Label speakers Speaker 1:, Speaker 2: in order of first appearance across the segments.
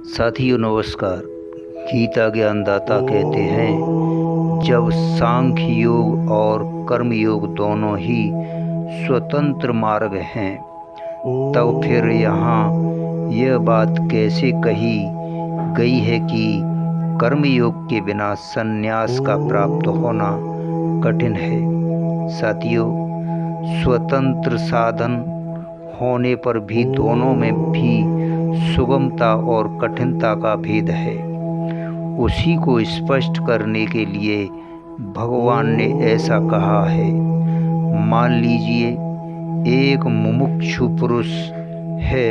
Speaker 1: साथियों नमस्कार। गीता ज्ञानदाता कहते हैं, जब सांख्य योग और कर्म योग दोनों ही स्वतंत्र मार्ग हैं, तब फिर यहाँ यह बात कैसे कही गई है कि कर्म योग के बिना संन्यास का प्राप्त होना कठिन है। साथियों, स्वतंत्र साधन होने पर भी दोनों में भी सुगमता और कठिनता का भेद है। उसी को स्पष्ट करने के लिए भगवान ने ऐसा कहा है। मान लीजिए एक मुमुक्षु पुरुष है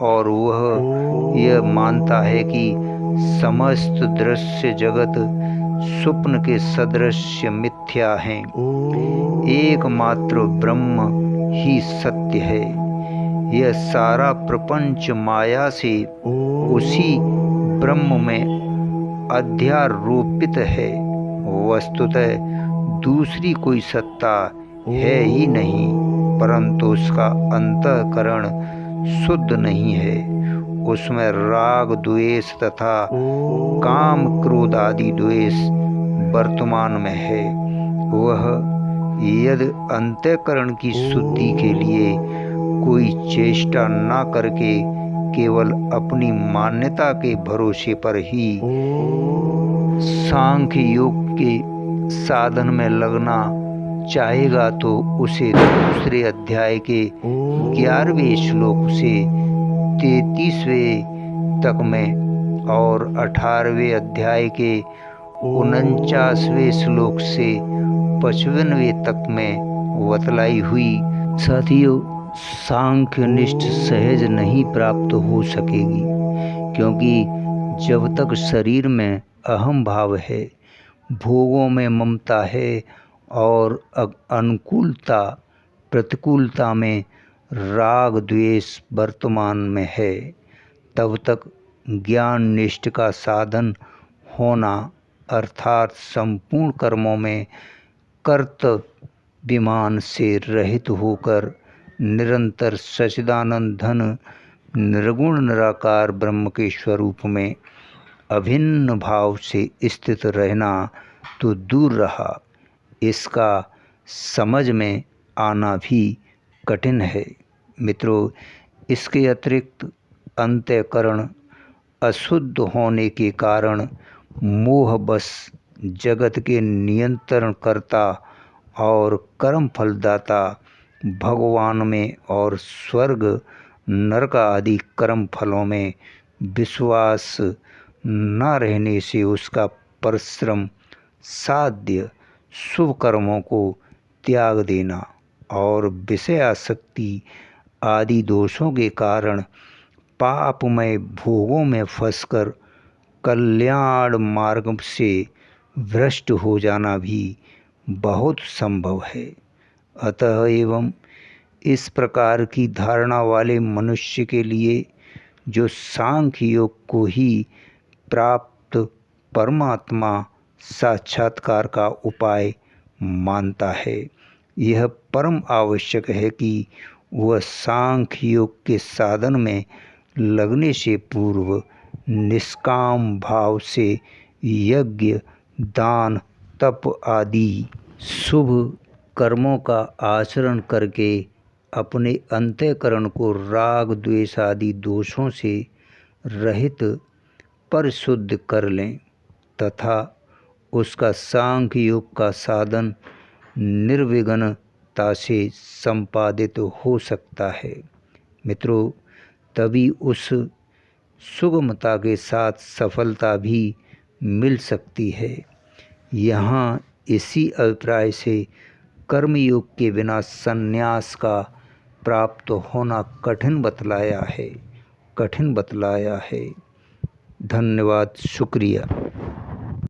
Speaker 1: और वह यह मानता है कि समस्त दृश्य जगत स्वप्न के सदृश मिथ्या हैं। एकमात्र ब्रह्म ही सत्य है। यह सारा प्रपंच माया से उसी ब्रह्म में अध्यारोपित है। वस्तुतः दूसरी कोई सत्ता है ही नहीं, परंतु उसका अंतःकरण शुद्ध नहीं है। उसमें राग द्वेष तथा काम क्रोध आदि द्वेष वर्तमान में है। वह यदि अंतःकरण की शुद्धि के लिए कोई चेष्टा न करके केवल अपनी मान्यता के भरोसे पर ही सांख्य योग के साधन में लगना चाहेगा, तो उसे दूसरे अध्याय के 11वें श्लोक से 33वें तक में और 18वें अध्याय के 49वें श्लोक से 55वें तक में बतलाई हुई। साथियों, सांख्यनिष्ठ सहज नहीं प्राप्त हो सकेगी, क्योंकि जब तक शरीर में अहम भाव है, भोगों में ममता है और अनुकूलता प्रतिकूलता में राग द्वेष वर्तमान में है, तब तक ज्ञान निष्ठ का साधन होना अर्थात संपूर्ण कर्मों में कर्तव्यभिमान से रहित होकर निरंतर सच्चिदानंद धन निर्गुण निराकार ब्रह्म के स्वरूप में अभिन्न भाव से स्थित रहना तो दूर रहा, इसका समझ में आना भी कठिन है। मित्रों, इसके अतिरिक्त अंतःकरण अशुद्ध होने के कारण मोहवश जगत के नियंत्रणकर्ता और कर्म फलदाता भगवान में और स्वर्ग नरक आदि कर्म फलों में विश्वास न रहने से उसका परिश्रम साध्य शुभ कर्मों को त्याग देना और विषय आसक्ति आदि दोषों के कारण पापमय भोगों में फंसकर कल्याण मार्ग से भ्रष्ट हो जाना भी बहुत संभव है। अतः एवं इस प्रकार की धारणा वाले मनुष्य के लिए, जो सांख्य योग को ही प्राप्त परमात्मा साक्षात्कार का उपाय मानता है, यह परम आवश्यक है कि वह सांख्य योग के साधन में लगने से पूर्व निष्काम भाव से यज्ञ दान तप आदि शुभ कर्मों का आचरण करके अपने अंतःकरण को राग द्वेष आदि दोषों से रहित परिशुद्ध कर लें तथा उसका सांख्य योग का साधन निर्विघ्नता से संपादित हो सकता है। मित्रों, तभी उस सुगमता के साथ सफलता भी मिल सकती है। यहाँ इसी अभिप्राय से कर्मयोग के बिना संन्यास का प्राप्त होना कठिन बतलाया है। धन्यवाद, शुक्रिया।